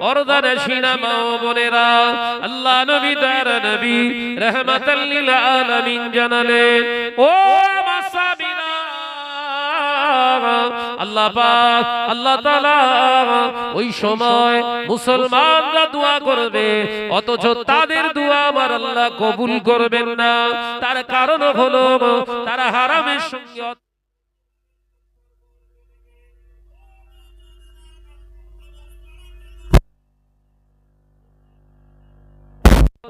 পর্দানশীনা মা ও বোনেরা, আল্লাহ নবী তার নবী রাহমাতাল লিল আলামিন জানালেন, ও মাসাবিনা, আল্লাহ পাক আল্লাহ তাআলা ওই সময় মুসলমানরা দোয়া করবে, অথচ তাদের দোয়া আমার আল্লাহ কবুল করবেন না। তার কারণ হলো তারা হারামের সঙ্গে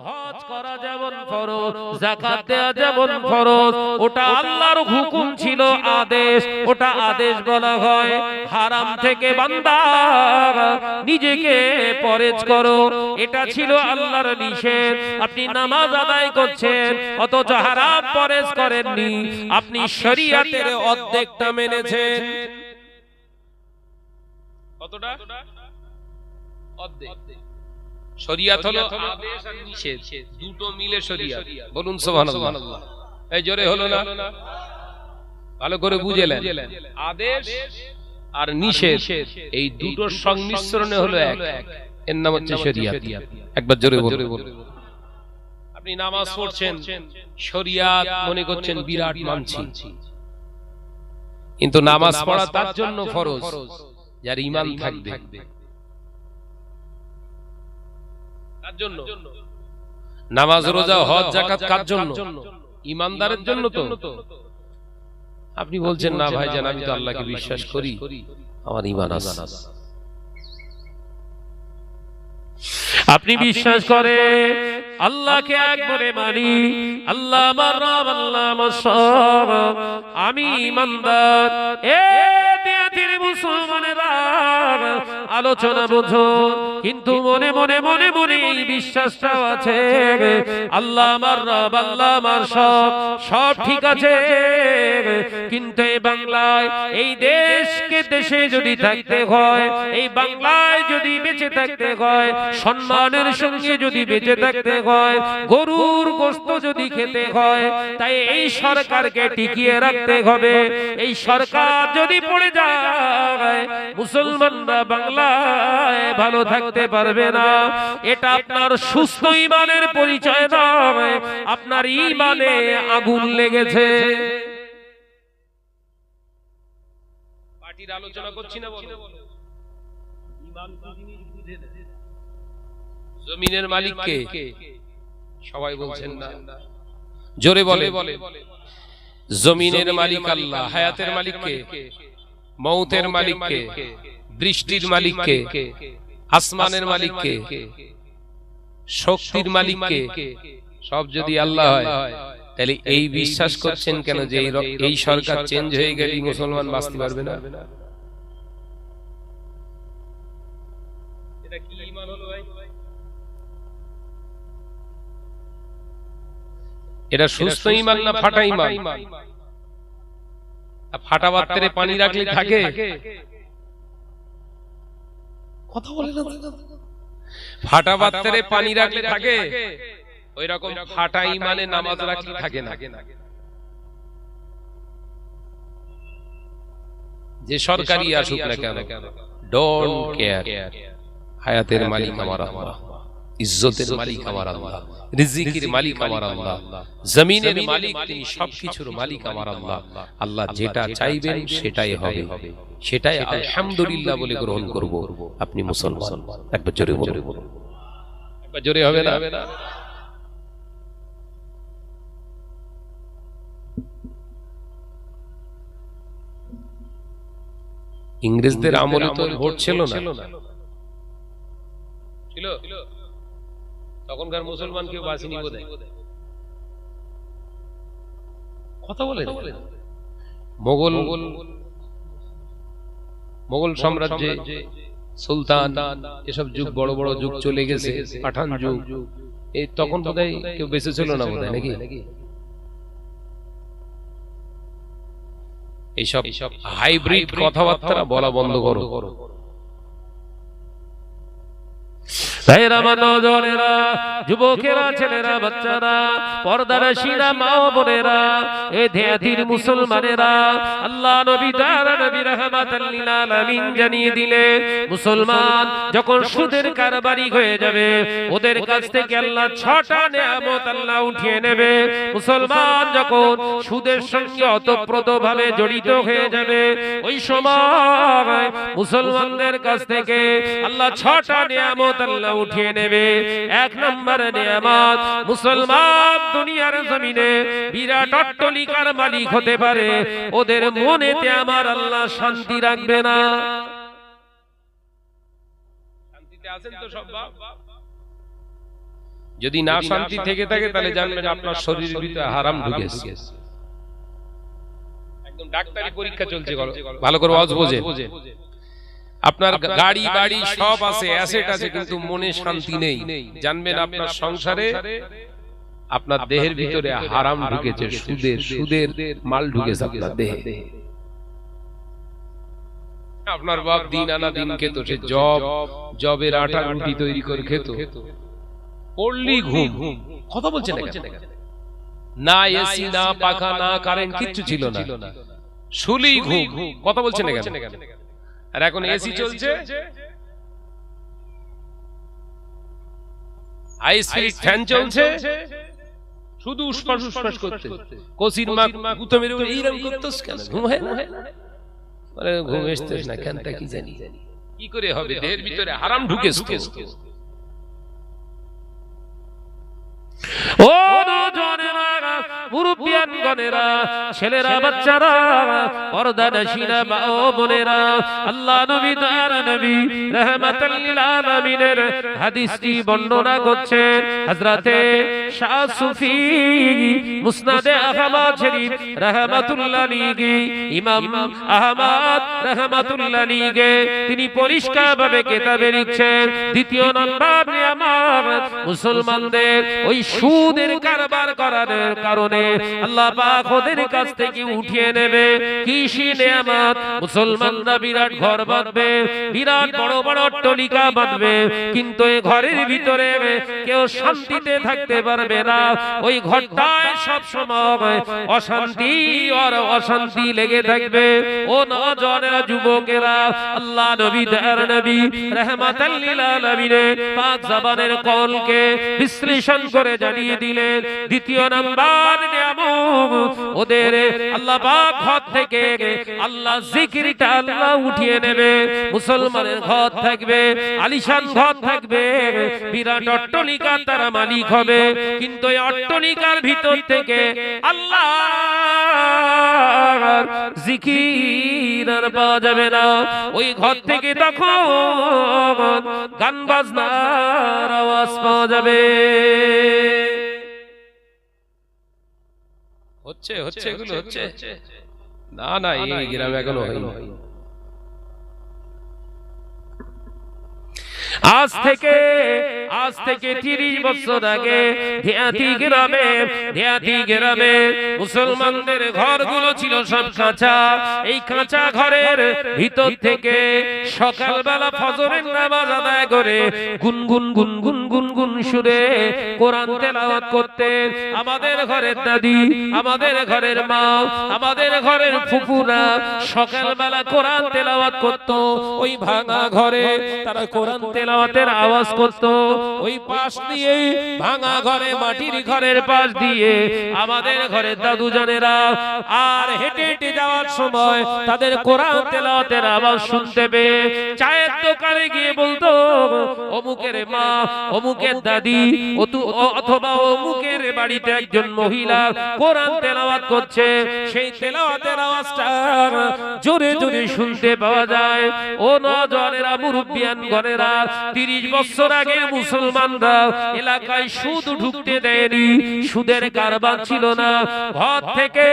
হজ করা যেমন ফরজ, যাকাত দেওয়া যেমন ফরজ, ওটা আল্লাহর হুকুম ছিল, আদেশ, ওটা আদেশ বলা হয়। হারাম থেকে বান্দা নিজেকে পরেজ করো, এটা ছিল আল্লাহর নিষেধ। আপনি নামাজ আদায় করছেন অথচ হারাম পরেজ করেননি, আপনি শরীয়তের অর্ধেকটা মেনেছেন। কতটা? অর্ধেক। শরিয়াত হলো আদেশ আর নিষেধ, দুটো মিলে শরিয়াত। বলুন সুবহানাল্লাহ। এই জোরে হলো না? ভালো করে বুঝলেন? আদেশ আর নিষেধ এই দুটোর সংমিশ্রণে হলো এক, এর নাম হচ্ছে শরিয়াত। একবার জোরে বলুন। আপনি নামাজ পড়ছেন, শরিয়াত মনে করছেন বিরাট মানছি, কিন্তু নামাজ পড়া তার জন্য ফরজ যার ঈমান থাকবে। নামাজ, রোজা, হজ, যাকাত কার জন্য? ঈমানদারের জন্য তো। আপনি বলছেন না ভাইজান, আমি তো আল্লাহকে বিশ্বাস করি, আমার ঈমান আছে। আপনি বিশ্বাস করে আল্লাহকে একবারে মানি, আল্লাহ আমার রব, আল্লাহ আমার সব, আমি ঈমানদার। এ দিয়াতির মুসলমানেরা, আলোচনা বোঝো, কিন্তু মনে মনে মনে মনে এই বিশ্বাসটাও আছে, আল্লাহ আমার রব, আল্লাহ আমার সব, সব ঠিক আছে, কিন্তু এই বাংলায়, এই দেশকে দেশে যদি থাকতে হয়, এই বাংলায় যদি বেঁচে থাকতে হয়, সম্মানের সঙ্গে যদি বেঁচে থাকতে হয়, গরুর গোশত যদি খেতে হয়, তাই এই সরকারকে টিকিয়ে রাখতে হবে। এই সরকার যদি পড়ে যায়, মুসলমানরা বাংলায় ভালো থাকতে পারবে না। এটা আপনার সুস্থ ঈমানের পরিচয় নয়, আপনার ঈমানে আগুন লেগেছে। পার্টির আলোচনা করছি না, বলো। ঈমান কি জিনিস বুঝে না? জমিনের মালিক কে? সবাই বলছেন না, জোরে বলে। জমিনের মালিক আল্লাহ। হায়াতের মালিক কে? মউতের মালিক কে? বৃষ্টির মালিক কে? আসমানের মালিক কে? শক্তির মালিক কে? সব যদি আল্লাহ হয়, তাহলে এই বিশ্বাস করছেন কেন যে এই সরকার চেঞ্জ হয়ে গেলে মুসলমান বাঁচতে পারবে না? এটা কি ঈমান হলো ভাই? এটা সুস্থ ঈমান না ফাটা ঈমান? ফাটা পাত্রে পানি রাখলে থাকে? কথা বলে না। ফাটা পাত্রে পানি রাখলে থাকে? ওই রকম ফাটা ঈমানে নামাজ রাখলে থাকে না। যে সরকারি আসুক না কেন, ডোন্ট কেয়ার। হায়াতের মালিক আমার আল্লাহ, ইজ্জতের মালিক আমার আল্লাহ, রিজিকের মালিক আমার আল্লাহ, জমিনের মালিক, তিনি সবকিছুর মালিক আমার আল্লাহ। আল্লাহ যেটা চাইবেন সেটাই হবে, সেটাই আলহামদুলিল্লাহ বলে গ্রহণ করব। আপনি মুসলমান। একবার জোরে বলুন। একবার জোরে হবে না? ইংরেজদের আমলে তো ভোট ছিল না, ছিল? তখনকার মুসলমান কেউ বাঁচেনি বোধহয়। কথা বলে। মোগল সাম্রাজ্যে সুলতান, এসব যুগ, বড় বড় যুগ চলে গেছে, পাঠান যুগ, এই তখন বোধহয় কেউ বেঁচে ছিল না বোধহয়, নাকি? এইসব হাইব্রিড কথাবার্তা বলা বন্ধ করো। ভাইরা নজরেরা, যুবকেরা, ছেলেরা, বাচ্চারা, পর্দানশীরা, মা ও বোনেরা, এ দেয়াতির মুসলমানেরা, আল্লাহ নবী তাআলা নবী রাহমাতাল লিল আলামিন জানিয়ে দিলে মুসলমান যখন সুদের কারবারি হয়ে যাবে ওদের কাছ থেকে আল্লাহ 6টা নিয়ামত আল্লাহ উঠিয়ে নেবে। মুসলমান যখন সুদের সঙ্গে ওতপ্রোতভাবে জড়িত হয়ে যাবে ওই সময় মুসলমানদের কাছ থেকে আল্লাহ 6টা নিয়ামত আল্লাহ উঠিয়ে নেবে। 1 নম্বর নিয়ামত, মুসলমান দুনিয়ার জমিনে বিরাট অট্টালিকার মালিক হতে পারে, ওদের মনেতে আমার আল্লাহ শান্তি রাখবে না। শান্তিতে আছেন তো সব বাপ? যদি না শান্তি থেকে থাকে তাহলে জানবেন আপনার শরীরের ভিতরে হারাম ঢুকেছে। একদম ডাক্তারি পরীক্ষা চলছে, ভালো করে ওয়াজ বোঝে। আপনার গাড়ি বাড়ি সব আছে, অ্যাসেট আছে, কিন্তু মনে শান্তি নেই, জানবেন আপনার সংসারে আপনার দেহের ভিতরে হারাম ঢুকেছে, সুদের মাল ঢুকেছে আপনার দেহে। আপনার বাপ দিন আনা দিন খেত, সে জবের আটা রুটি তৈরি করে খেত, পড়লি ঘুম। কথা বলছেন না, এসি না, পাখা না, কারেন্ট কিচ্ছু ছিল না, শুলি ঘুম। কথা বলছেন না, আর এখন এসি চলছে, হাই স্পিড ফ্যান চলছে, শুধু উসপাস উসপাস করতে, কসির মা গুতো মেরে এইরকম করতেছ কেন? ঘুম হয় না? আরে ঘুম আসতেছ না কেন তা কি জানি, কি করে হবে? দেহের ভিতরে হারাম ঢুকেছে। ও নওজোয়ানেরা, মুরব্বিয়ানগণেরা, ছেলেরা, বাচ্চারা, পর্দানশীরা, মা ও বোনেরা, আল্লাহ নবী তাআলা নবী রাহমাতাল লিল আলামিনের হাদিসটি বর্ণনা করছেন হযরতে শাহ সুফি মুসনাদে আহমদ শরীফ রাহমাতুল্লাহ আলাইহি, ইমাম আহমদ রাহমাতুল্লাহ আলাইহি তিনি পরিষ্কারভাবে কিতাবে লিখছেন, দ্বিতীয় নম্বর নিয়ামত মুসলমানদের ওই সুদের কারবার করার কারণে আল্লাহ পাক ওদের কাছ থেকে উঠিয়ে নেবে। কৃষি নিয়ামত, মুসলমানরা বিরাট ঘর বাঁধবে, বিরাট বড় বড় অট্টালিকা বাঁধবে, কিন্তু এই ঘরের ভিতরে কেউ শান্তিতে থাকতে পারবে না। ওই ঘরটায় সব সময় অশান্তি আর অশান্তি লেগে থাকবে। ও নওজোয়ানেরা, যুবকেরা, আল্লাহ নবী তাআলা নবী রাহমাতাল লিল আলামিন পাক জবানের কওলকে বিশ্লেষণ করে জানিয়ে দিলেন, দ্বিতীয় নাম্বার নিয়ামত ওদের আল্লাহ পাক ঘর থেকে আল্লাহ জিকিরটা আল্লাহ উঠিয়ে নেবে। মুসলমানের ঘর থাকবে, আলিশান ঘর থাকবে, বিরাট অট্টালিকার তারা মালিক হবে, কিন্তু এই অট্টালিকার ভিতর থেকে আল্লাহর জিকির আর পাওয়া যাবে না। ওই ঘর থেকে তখন গান বাজনার আওয়াজ পাওয়া যাবে। হচ্ছে এগুলো হচ্ছে না, এই গ্রামে এখনো হয়নি। আজ থেকে 30 বছর আগে দেয়াতি গ্রামে মুসলমানদের ঘরগুলো ছিল সব কাঁচা। এই কাঁচা ঘরের ভিতর থেকে সকালবেলা ফজরের নামাজ আদায় করে গুনগুন গুনগুন গুনগুন সুরে কোরআন তেলাওয়াত করতেন আমাদের ঘরের দাদি, আমাদের ঘরের মা, আমাদের ঘরের ফুফুরা সকালবেলা কোরআন তেলাওয়াত করত। ওই ভাঙা ঘরে তারা কোরআন তেলাওয়াতের আওয়াজ করত। ওই পাশ দিয়ে ভাঙা ঘরে, মাটির ঘরের পাশ দিয়ে আমাদের ঘরের দাদু জানেরা আর হেঁটে হেঁটে যাওয়ার সময় তাদের কোরআন তেলাওয়াতের আওয়াজ শুনতে পেয়ে চায়ের দোকানে গিয়ে বলতো, অমুকের মা, অমুকের দাদি অথবা অমুকের বাড়িতে একজন মহিলা কোরআন তেলাওয়াত করছে। সেই তেলাওয়াতের আওয়াজটা জোরে জোরে শুনতে পাওয়া যায়। ও নওজোয়ানেরা, মুরব্বিয়ানগণেরা, 30 বছর আগে মুসলমানরা এলাকায় সুদ ঢুকতে দেয়নি, সুদের কারবার ছিল না। ঘর থেকে,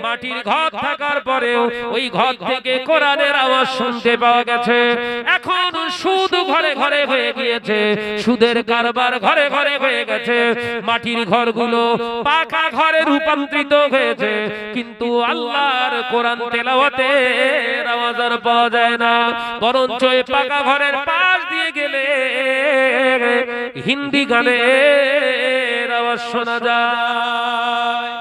মাটির ঘর থাকার পরেও ওই ঘর থেকে কোরআনের আওয়াজ শুনতে পাওয়া গেছে। এখন সুদ ঘরে ঘরে হয়ে গিয়েছে, সুদের কারবার ঘরে ঘরে হয়ে গেছে। মাটির ঘরগুলো পাকা ঘরে রূপান্তরিত হয়েছে, কিন্তু আল্লাহর কোরআন তেলাওয়াতের আওয়াজ আর পাওয়া যায় না। বরঞ্চ এই পাকা ঘরের পাশ দিয়ে গেলে হিন্দি গানের আওয়াজ শোনা যায়।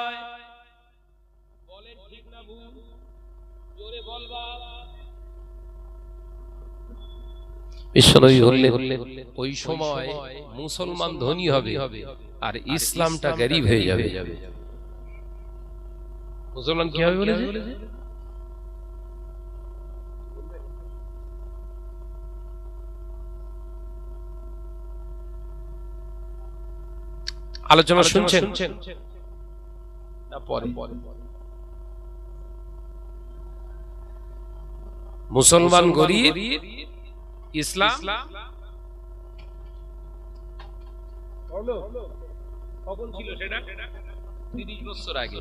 বলেন ঠিক না ভুল? জোরে বলবা। বিশ্বনবী বললেন ওই সময় মুসলমান ধনী হবে আর ইসলামটা গরিব হয়ে যাবে। মুসলমান কি হবে বলেছে? আলোচনা শুনছেন না? পরে মুসলমান গরিব, ইসলাম কখন ছিল সেটা? 30 বছর আগে।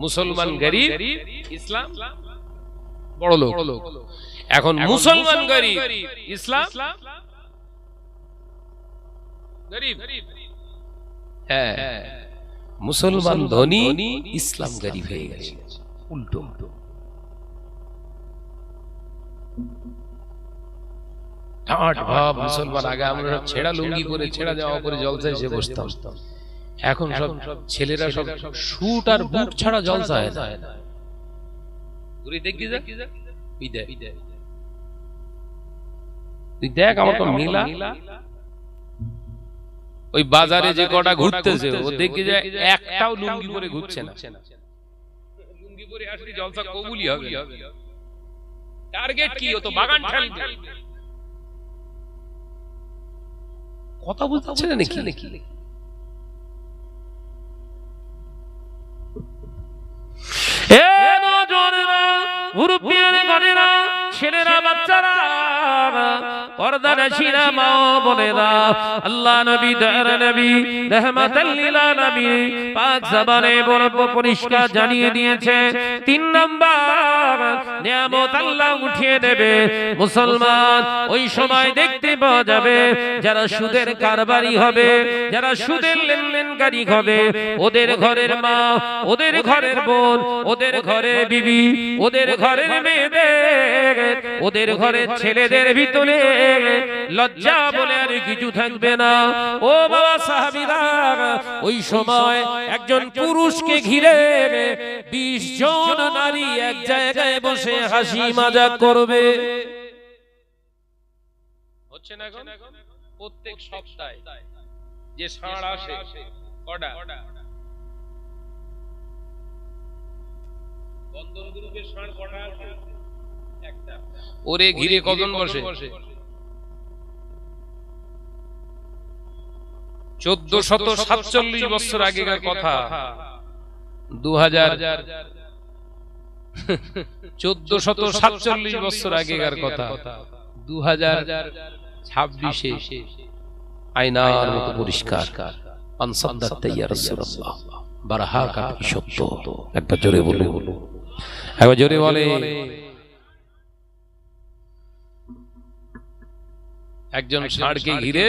মুসলমান গরিব, ইসলাম বড় লোক। এখন মুসলমান গরিব, ইসলাম গরিব। হ্যাঁ, মুসলমান ধনী, ইসলাম গরিব হয়ে গেছে। উল্টো। মুসলমান আগে আমরা ছেঁড়া লুঙ্গি পরে, ছেঁড়া জামা পরে জলসায় এসে বসতাম। এখন সব ছেলেরা সব শুট আর বুট ছাড়া জলসা হয় না। তুই দেখ আমার তো মিলা ওই বাজারে যে কটা ঘুরতেছে ও দেখি যে একটাও লুঙ্গি পরে ঘুরছে না। লুঙ্গি পরে আসলে জলসা কবুলই হবে। টার্গেট কি? ও তো বাগান ঠেলবে। কথা বলতে নাকি? এ নজরেরা, মুরব্বিয়ানে গনেরা, ছেলেরা, বাচ্চারা, পর্দানশীরা, মা বোনেরা, আল্লাহ নবী দয়ার নবী রহমাতাল লিল আলামিন পাক জবানে বলব পরিষ্কার জানিয়ে দিয়েছে 3 নাম্বার নিয়ামত আল্লাহ উঠিয়ে দেবে মুসলমান। ওই সময় দেখতে পাওয়া যাবে যারা সুদের কারবারি হবে, যারা সুদের লেনদেনকারী হবে, ওদের ঘরের মা, ওদের ঘরের বোন, ওদের ঘরে বিবি, ওদের ঘরের মেয়েদের, ওদের ঘরের ছেলেদের ভিতরে লজ্জা বলে আর কিছু থাকবে না। ও বাবা সাহাবীরা, ওই সময় একজন পুরুষকে ঘিরে 20 জন নারী এক জায়গায় বসে হাসি মজাক করবে। হচ্ছে না এখন? প্রত্যেক সপ্তাহে যে ষাঁড় আসে কটা? বন্ধন গ্রুপের ষাঁড় কটা আসে? একটা। ওরে ঘিরে কজন বসে? 1447 বছর আগেকার কথা। 1447 বছর আগেকার কথা। 2026 আয়নার মতো পরিষ্কার। আনসাদাত ইয়া রাসূলুল্লাহ, বারহাকা সত্য। একটা জোরে বলে, একবার জোরে বলে। একজন ষাঁড়কে ঘিরে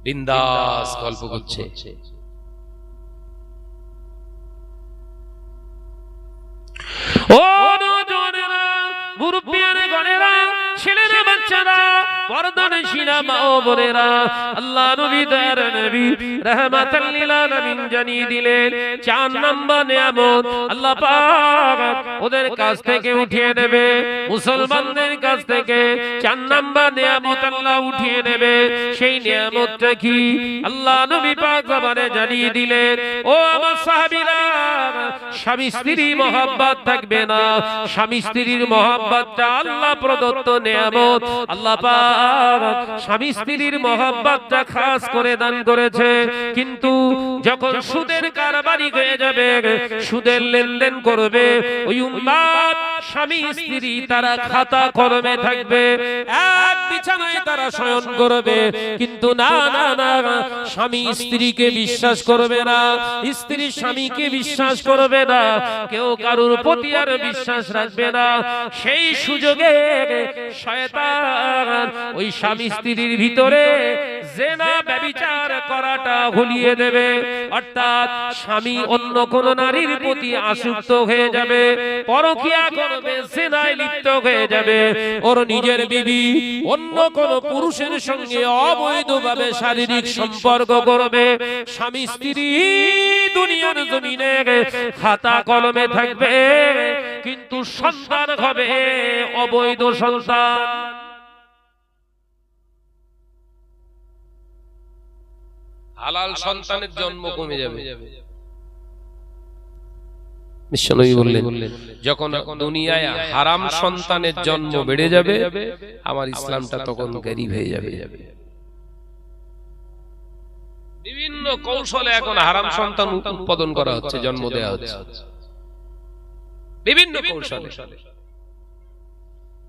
বিন্দাস গল্প করছে। ও নজরেরা, মুরব্বিয়ানে গনেরা, ছেলেরা, বাচ্চারা, পর্দানশীরা, মা ও বোনেরা, আল্লাহ নবী দয়ার নবী রহমাতাল লিল আলামিন জানিয়ে দিলেন 4 নাম্বার নিয়ামত আল্লাহ পাক ওদের কাছ থেকে উঠিয়ে নেবে। মুসলমানদের কাছ থেকে 4 নাম্বার নিয়ামত আল্লাহ উঠিয়ে নেবে। সেই নিয়ামতটা কি? আল্লাহ নবী পাক জবানে জানিয়ে দিলেন, ও আমার সাহাবীরা, স্বামী স্ত্রীর মহব্বত থাকবে না। স্বামী স্ত্রীর মহব্বতটা আল্লাহ প্রদত্ত নিয়ামত। আল্লাহ পাক স্বামী স্ত্রীর মহব্বতটা খাস করে দান করেছে। কিন্তু যখন সুদের কারবারি হয়ে যাবে, সুদের লেনদেন করবে, ওই উম্মাত স্বামী স্ত্রী তারা খাতা কলমে থাকবে, এক বিছানায় তারা শয়ন করবে, কিন্তু না না না, স্বামী স্ত্রীকে বিশ্বাস করবে না, স্ত্রী স্বামীকে বিশ্বাস করবে না, কেউ কারোর প্রতি আর বিশ্বাস রাখবে না। সেই সুযোগে শয়তান ওই স্বামী স্ত্রীর ভিতরে জেনা ব্যভিচার করাটা ভুলিয়ে দেবে, অর্থাৎ স্বামী অন্য কোন নারীর প্রতি আসক্ত হয়ে যাবে, পরকীয়া করবে, জিনায় লিপ্ত হয়ে যাবে, ওর নিজের বিবি অন্য কোন পুরুষের সঙ্গে অবৈধভাবে শারীরিক সম্পর্ক করবে, স্বামী স্ত্রী দুনিয়ার জমিনে খাতা কলমে থাকবে, কিন্তু সন্তান হবে অবৈধ সন্তান। হালাল সন্তানের জন্ম কমে যাবে। বিশ্বনবী বললেন, যখন দুনিয়ায় হারাম সন্তানের জন্ম বেড়ে যাবে, আমার ইসলামটা তখন গরীব হয়ে যাবে। বিভিন্ন কৌশলে এখন হারাম সন্তান উৎপাদন করা হচ্ছে, জন্ম দেওয়া হচ্ছে বিভিন্ন কৌশলে।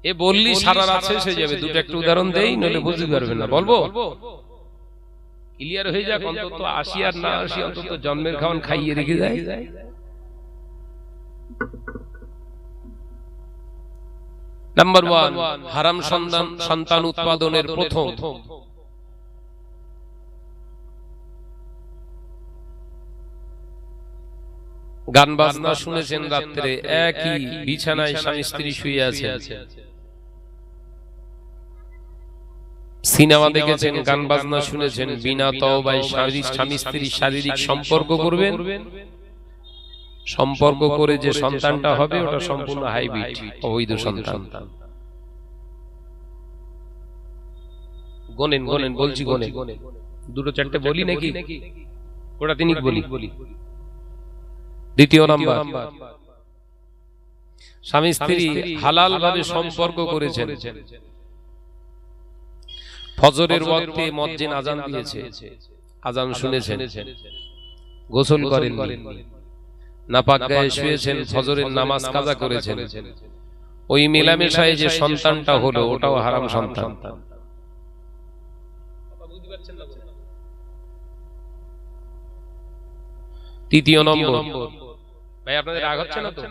এ বললি সারা রাত শেষ হয়ে যাবে, দুটো একটা উদাহরণ দেই, নইলে বুঝতে পারবেন না। বলবো ক্লিয়ার হয়ে যাক, অন্তত ৮০ আর না ৮০ অন্তত জন্মের খাওয়ান খাইয়ে রেখে যায়। নাম্বার 1, হারাম সন্তান উৎপাদনের প্রথম গান বাজনা শুনেছেন, রাত্রে একই বিছানায় স্বামী স্ত্রী শুয়ে আছে, সিনেমা দেখেছেন, গান বাজনা শুনেছেন, বিনা তওবায় স্বামী স্ত্রী শারীরিক সম্পর্ক করবেন, সম্পর্ক করে যে সন্তানটা হবে ওটা সম্পূর্ণ হাইব্রিড, অবৈধ সন্তান। গনেন গনেন, বলছি গনেন, দুটো চারটে বলি নাকি, ওটা তিনি বলি। দ্বিতীয় নাম্বার, স্বামী স্ত্রী হালাল ভাবে সম্পর্ক করেছেন, ফজরের ওয়াক্তে মুয়াজ্জিন আযান দিয়েছে, আযান শুনেছেন, গোসল করেন, নাপাক গায়ে শুয়েছেন, ফজরের নামাজ কাজা করেছেন, ওই মেলামেশায় যে সন্তানটা হলো ওটাও হারাম সন্তান। তৃতীয় নম্বর, ভাই আপনাদের রাগ হচ্ছে না তো?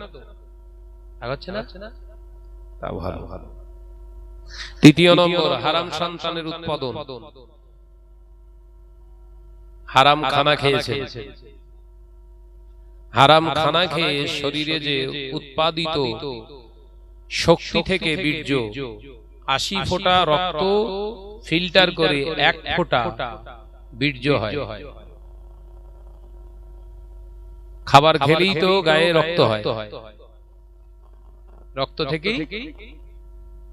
রাগ হচ্ছে না? তা ভালো। তৃতীয় নম্বর, হারাম সন্তানের উৎপাদন, হারাম খানা খেয়েছে, হারাম খানা খেয়ে শরীরে যে উৎপাদিত শক্তি থেকে বীর্য ৮০ ফোঁটা রক্ত ফিল্টার করে ১ ফোঁটা বীর্য হয়। খাবার খেলেই তো গায়ে রক্ত হয়, রক্ত থেকেই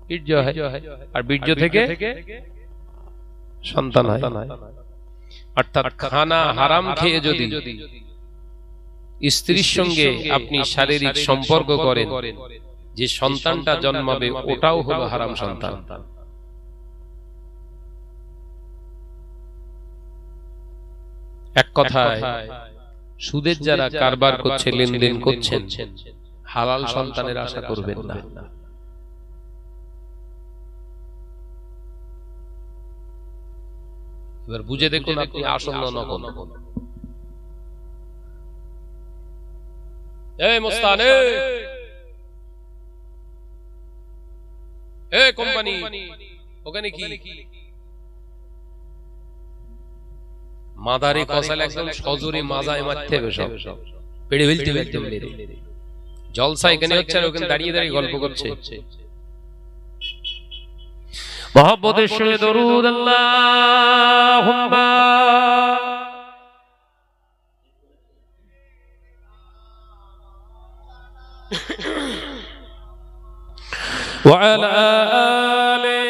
বীর্য হয়, আর বীর্য থেকে সন্তান হয়। অর্থাৎ খানা হারাম খেয়ে যদি স্ত্রীর সঙ্গে আপনি শারীরিক সম্পর্ক করেন, যে সন্তানটা জন্মাবে ওটাও হলো হারাম সন্তান। এক কথায় সুদের যারা কারবার করছে, লেনদেন করছেন, হালাল সন্তানের আশা করবেন না। এবার বুঝে দেখুন আপনি আসন্ন নকল। এই মুস্তান, এই কোম্পানি, ওখানে কি মাদারে কসাল একদম সজোরে মাজায় মারতে হবে, সব পেড়ে ফেলতে হবে একদম মেরে। জলসা এখানে হচ্ছে, আর ওখানে দাঁড়িয়ে দাঁড়িয়ে গল্প করছে। মুহাব্বতের সঙ্গে দরুদ আল্লাহুম্মা ওয়া আলা আলি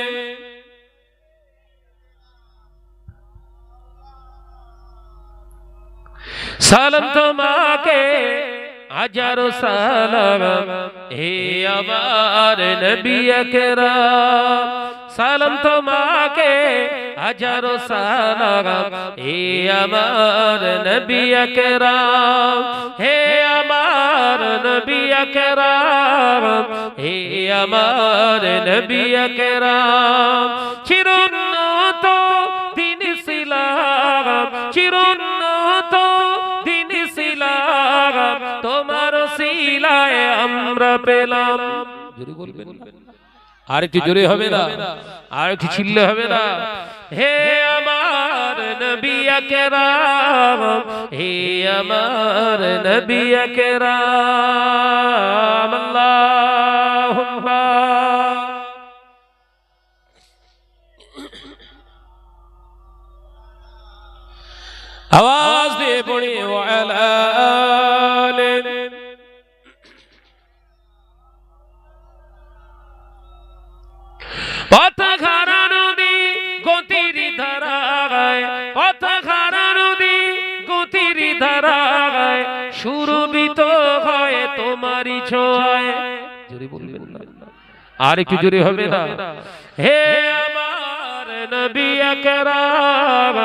সালাম তোমাকে হাজারো সালাম, হে আমার নবী আকরাম, সালাম তোমাকে হাজারো সালাম, হে আমার নবী আকরাম, হে আমার নবী আকরাম, হে আমার নবী আকরাম, চিরুন্নত দিন ইসলাম, চিরুন্নত দিন ইসলাম, তোমার সিলায় আমরা পেলাম। যদি বলবেন আর একটু জোরে হবে না, আর একটু চিল্লে হবে না। হে আমার নবী আকরাম, হে আমার নবী আকরাম, আল্লাহুম্মা आवाज दे पड़े वाला पथ खारा नदी गतिरी धाराय, पथ खारा नदी गतिरी धाराय, সুরবিত হয় তোমারি ছোঁয়ায়। জোরে বলবেন না, আর একটু জোরে হবে না। হে আমার নবী আকরাম,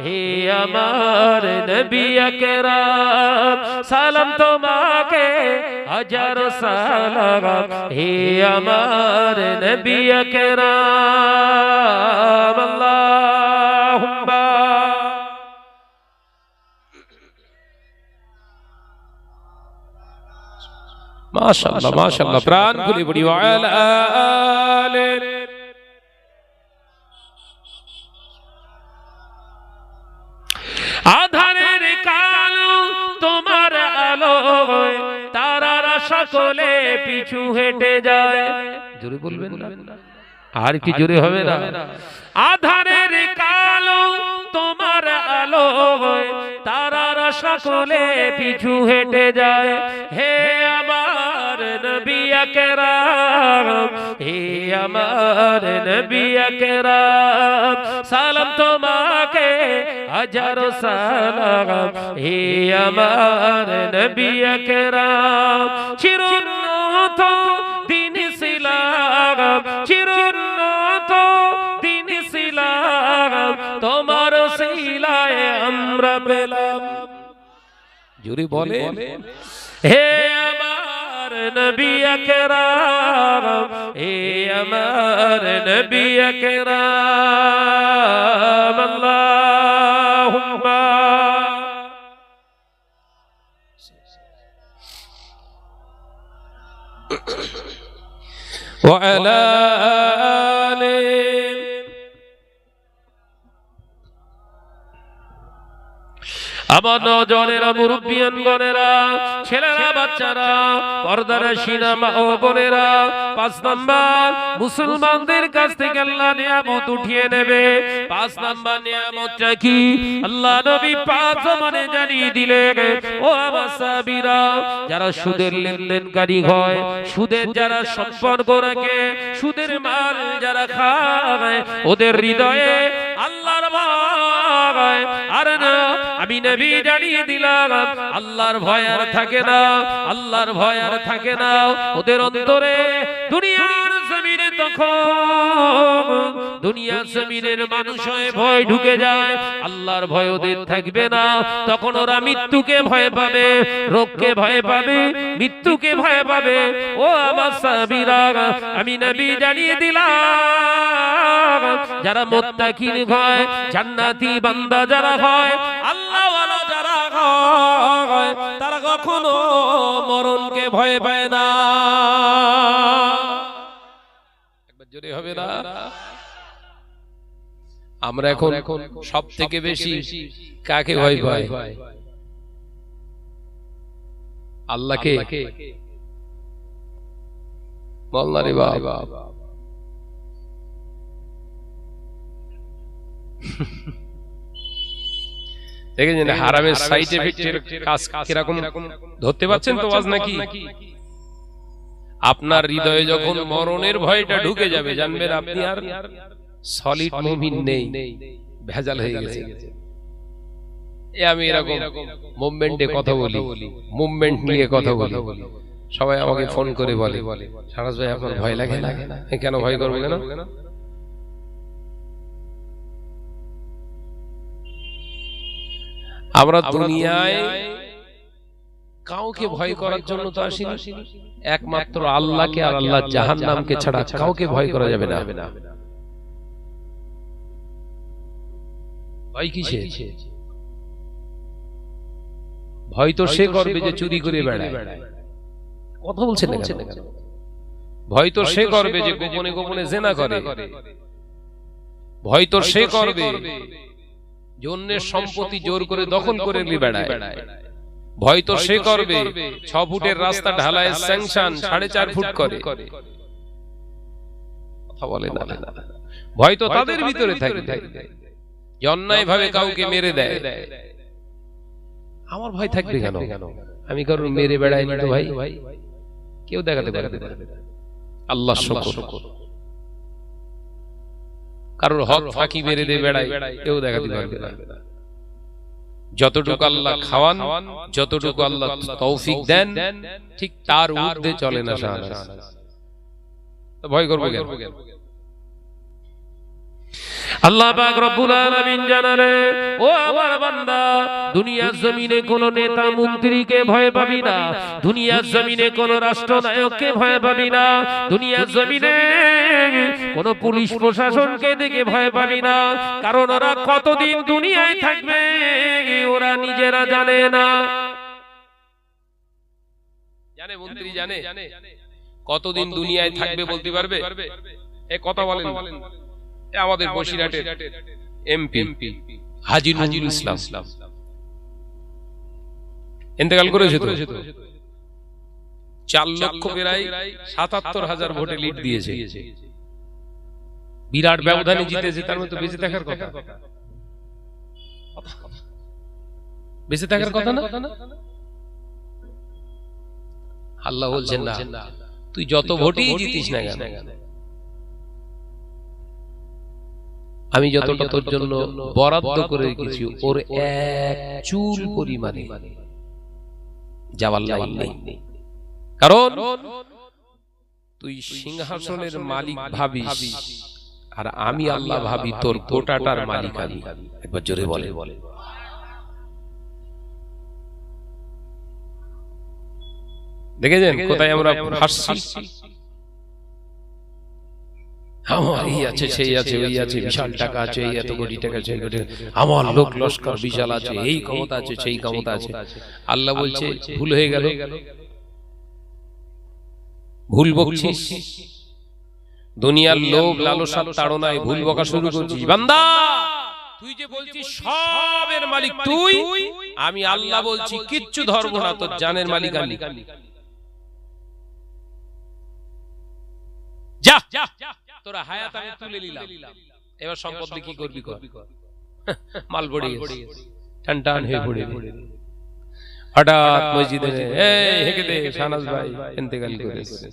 হে আমার নবী আকরাম, সালাম তোমাকে হাজারো সালাম। হে আমার নবী আকরাম, আল্লাহুম্মা মাশাআল্লাহ মাশাআল্লাহ, প্রাণ খুলে পড়ি ওয়ালা আলে। আধারের কালো তোমার আলো, তারারা সকলে পিছু হেঁটে যায়। জোরে বলবেন না, আর কি জোরে হবে না। আধারের কালো তোমার আলো, তারারা সকলে পিছু হেঁটে যায়। হে আমার নবী আকরাম, হে আমার নবী আকরাম, সালাম তোমাকে হাজারো সালাম। হে আমার নবী আকরাম, চিরুন্নত দিন সিলাম, চিরুন্নত দিন সিলাম, তোমার সিলায় আমরা পেলাম। জোরে বলে, হে আমার নবী আকরাম, হে আমার নবী আকরাম, আল্লাহুম্মা ওয়া আলা আলি। আমার নজরেরা, মুরব্বিয়ান গণেরা, ছেলেরা, বাচ্চারা, পর্দানশীনা মা ও বোনেরা, 5 নাম্বার মুসলমানদের কাছ থেকে আল্লাহ নিয়ামত উঠিয়ে নেবে। 5 নাম্বার নিয়ামতটা কি? আল্লাহ নবী পাক জমানে জানিয়ে দিলেন, ও আমার সাহাবীরা, যারা সুদের লেনদেনকারী হয়, সুদের যারা সম্পর্ক রাখে, সুদের মাল যারা খায়, ওদের হৃদয়ে আল্লাহর ভয় আর না, আমি নবী জানিয়ে দিলাম, আল্লাহর ভয় আর থাকে না, আল্লাহর ভয় আর থাকে না ওদের অন্তরে। দুনিয়ার জমিনে তখন দুনিয়ার জমিনের মানুষ হয়ে ভয় ঢুকে যায়, আল্লাহর ভয় ওদের থাকবে না। তখন ওরা মৃত্যুকে ভয় পাবে, রোগকে ভয় পাবে, মৃত্যুকে ভয় পাবে। ও আমার সাহাবীরা, আমি নবী জানিয়ে দিলাম, যারা মুত্তাকিন হয়, জান্নাতি বান্দা যারা হয়, আল্লাহ ওয়ালা যারা হয়, তারা কখনো মরণকে ভয় পায় না। একবার জোরে হবে না। আমরা এখন সব থেকে বেশি কাকে ভয় পাই? আল্লাহকে। বল না রে বাবা। দেখেছেন হারামের সাইড এফেক্টের কাজ কিরকম ধরতে পারছেন তো আজ নাকি? আপনার হৃদয়ে যখন মরণের ভয়টা ঢুকে যাবে, জানবেন আপনি আর সলিড মুমিন নেই, ভেজাল হয়ে গেছে। আমি এরকম মুভমেন্টে কথা বলি, মুভমেন্ট নিয়ে কথা বলি, সবাই আমাকে ফোন করে বলে, সারাজ ভাই আপনার ভয় লাগে না? কেন ভয় করবো কেন? আমরা দুনিয়ায় কাউকে ভয় করার জন্য তো আসিনি, একমাত্র আল্লাহকে আর আল্লাহর জাহান্নামকে ছাড়া কাউকে ভয় করা যাবে না। ভয় কিসে? ভয় তো সে করবে যে চুরি করে বেড়ায়। কথা বলছেন না কেন? ভয় তো সে করবে যে গোপনে গোপনে জেনা করে, ভয় তো সে করবে যে অন্যের সম্পত্তি জোর করে দখল করে নিয়ে বেড়ায়, ভয় তো সে করবে 6 ফুটের রাস্তা ঢালাই স্যাংশন 4.5 ফুট করে। কথা বলে না, ভয় তো তাদের ভিতরে থাকে যে অন্যায় ভাবে কাউকে মেরে দেয়। আমার ভয় থাকবে কেন? আমি কারণ মেরে বেড়াইনি তো ভাই, কেউ দেখাতে পারবে না। আল্লাহ শুকর, কারোর হক ফাঁকি মেরে দিয়ে বেড়াই, কেউ দেখাতে পারবে না। যতটুকু আল্লাহ খাওয়ান, যতটুকু আল্লাহ তৌফিক দেন, ঠিক তার ঊর্ধ্বে চলে না শাহনাজ। ভয় করবো কেন? আল্লাহ পাক রব্বুল আলামিন জানালে, ও আমার বান্দা, দুনিয়ার জমিনে কোন নেতা মন্ত্রীকে ভয় পাবি না, দুনিয়ার জমিনে কোন রাষ্ট্রনায়ককে ভয় পাবি না, দুনিয়ার জমিনে কোন পুলিশ প্রশাসনকে দেখে ভয় পাবি না। কারণ ওরা কতদিন দুনিয়ায় থাকবে ওরা নিজেরা জানে না। জানে মন্ত্রী, জানে কতদিন দুনিয়ায় থাকবে বলতে পারবে? এ কথা বলেন আমাদের বসিরহাটের এমপি হাজী নজরুল ইসলাম ইন্তেকাল করেছে তো, 4 লক্ষ প্রায় 77,000 ভোটে লিড দিয়েছে, বিরাট ব্যবধানে জিতেছে। তার মধ্যে বেঁচে থাকার কথা, বেঁচে থাকার কথা না? আল্লাহ বলছেন না, তুই যত ভোটই জিতিস না কেন, আমি যতটা তোর জন্য বরাদ্দ করে রেখেছি ওর 1 চুল পরিমাণে যাওয়ার লাইন নেই। কারণ তুই সিংহাসনের মালিক ভাবিস, আর আমি আল্লাহ ভাবি তোর গোটাটার মালিক আমি। একবার জোরে বলে। দেখেছেন কোথায় আমরা হাসছি? আমার এই আছে, সেই আছে, ওই আছে, বিশাল টাকা আছে, এই এত কোটি টাকা আছে, আমার লোক লস্কর বিশাল আছে, এই ক্ষমতা আছে, সেই ক্ষমতা আছে। আল্লাহ বলছে ভুল হয়ে গেল, ভুল বকছিস, দুনিয়ার লোভ লালসার তাড়নায় ভুল বকা শুরু করছিস। বান্দা, তুই যে বলছিস সবের মালিক তুই, আমি আল্লাহ বলছি কিচ্ছু ধরবো না, তোর জানের মালিক আমি। যা, তোরা হায়াত আমি তুলে নিলাম, এবার সম্পদ কি করবি কর। মাল পড়ে গেছে, টান টান হয়ে পড়ে হঠাৎ মসজিদে এই হেঁকে দে শাহনাজ ভাই ইন্তেকাল করেছে,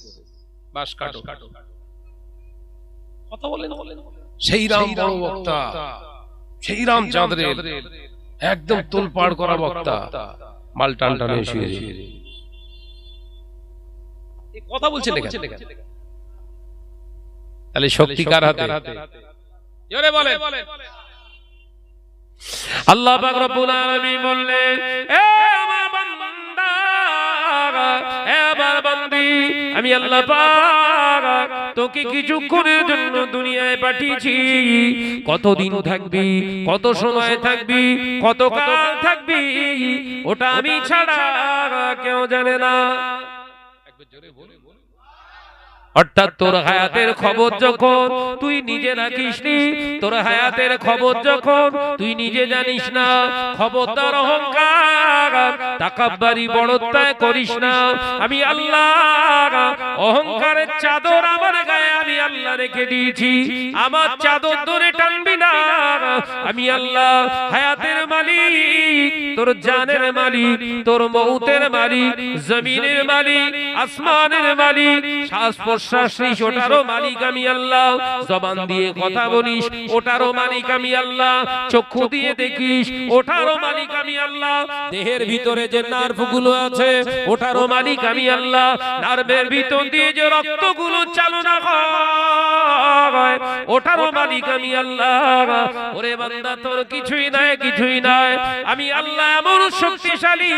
বাস কাটো। কথা বলেন, সেই রাম বড় বক্তা, সেই রাম চাঁদরে একদম তোলপাড় করা বক্তা, মাল টান টান হয়ে শুয়ে কথা বলছেন না। তাহলে শক্তি কার হাতে? জোরে বলেন। আল্লাহ পাক রব্বুল আলামিন বললেন, এ আমার বান্দা, এ আমার বান্দি, আমি আল্লাহ পাক তোকে কিছুক্ষণের জন্য দুনিয়ায় পাঠিয়েছি। কতদিন থাকবি, কত সময় থাকবি, কত কাল থাকবি, ওটা আমি ছাড়া কেউ জানে না। একবার জোরে বলে। অর্থাৎ তোর হায়াতের খবর যখন তুই নিজে রাখিস নি, তোর হায়াতের খবর যখন তুই নিজে জানিস না, খবরদার অহংকার তাকাব্বারি বড়ত্বায় করিস না। আমি আল্লাহ অহংকারের চাদর আমার গায়ে আমি আল্লাহ রেখে দিয়েছি, আমার চাদর ধরে টানবি না। আমি আল্লাহ হায়াতের মালিক, তোর জানের মালিক, তোর মউতের মালিক, জমিনের মালিক, আসমানের মালিক, শ্বাস প্রশ্বাস নিস ওটারও মালিক আমি আল্লাহ, জবান দিয়ে কথা বলিস ওটারও মালিক আমি আল্লাহ, চক্ষু দিয়ে দেখিস ওটারও মালিক আমি আল্লাহ, দেহের ভিতরে যে নার্ভগুলো আছে ওটারও মালিক আমি আল্লাহ, নার্ভের ভিতর দিয়ে যে রক্তগুলো চালনা হয় ওটারও মালিক আমি আল্লাহ। ওরে বান্দা, তোর কিছুই নাই, কিছুই নাই, আমি আল্লাহ এমন শক্তিশালী,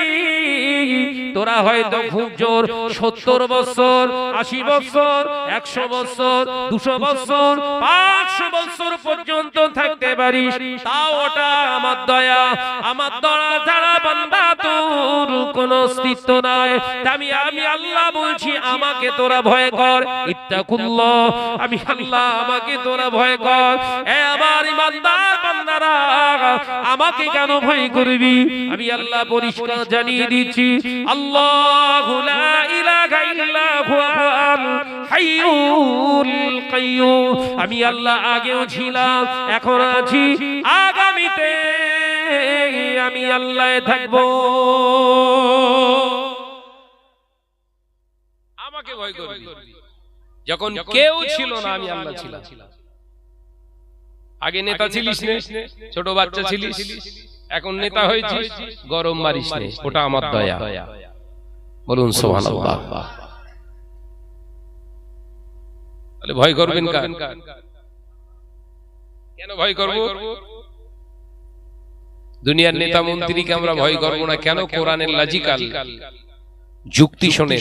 তোরা হয়তো খুব জোর 70 বছর, 80 বছর, 100 বছর, 200 বছর, 500 বছর পর্যন্ত থাকতে পারিস তাও ওটা আমার দয়া, আমার দয়া ছাড়া বান্দা তোর কোনো অস্তিত্ব নাই। আমি আল্লাহ বলছি আমাকে তোরা ভয় কর, ইত্তাকুল্লাহ, আমি আল্লাহ আমাকে তোরা ভয় কর। এ আমার ইমানদার বান্দারা, আমাকে কেন ভয় করবি? আমি আল্লাহ পরিষ্কার জানিয়ে দিচ্ছি, আল্লাহু লা ইলাহা ইল্লা হুয়াল হাইয়ুল কাইয়্যুম। আমি আল্লাহ আগেও ছিলাম, এখন আছি, আগামীতে আমি আল্লাহ থাকবো। আমাকে ভয় করবি। যখন কেউ ছিল না আমি আল্লাহ ছিলাম। আগে নেতা ছিলিস না, ছোট বাচ্চা ছিলিস, এখন নেতা হয়েছিস, গরম মারিস না, ওটা আমার দয়া। বলুন সুবহানাল্লাহ। তাহলে ভয় করবেন কার? কেন ভয় করব? দুনিয়ার নেতা মন্ত্রীকে আমরা ভয় করব না কেন? কোরআনের লজিক্যাল যুক্তি শুনে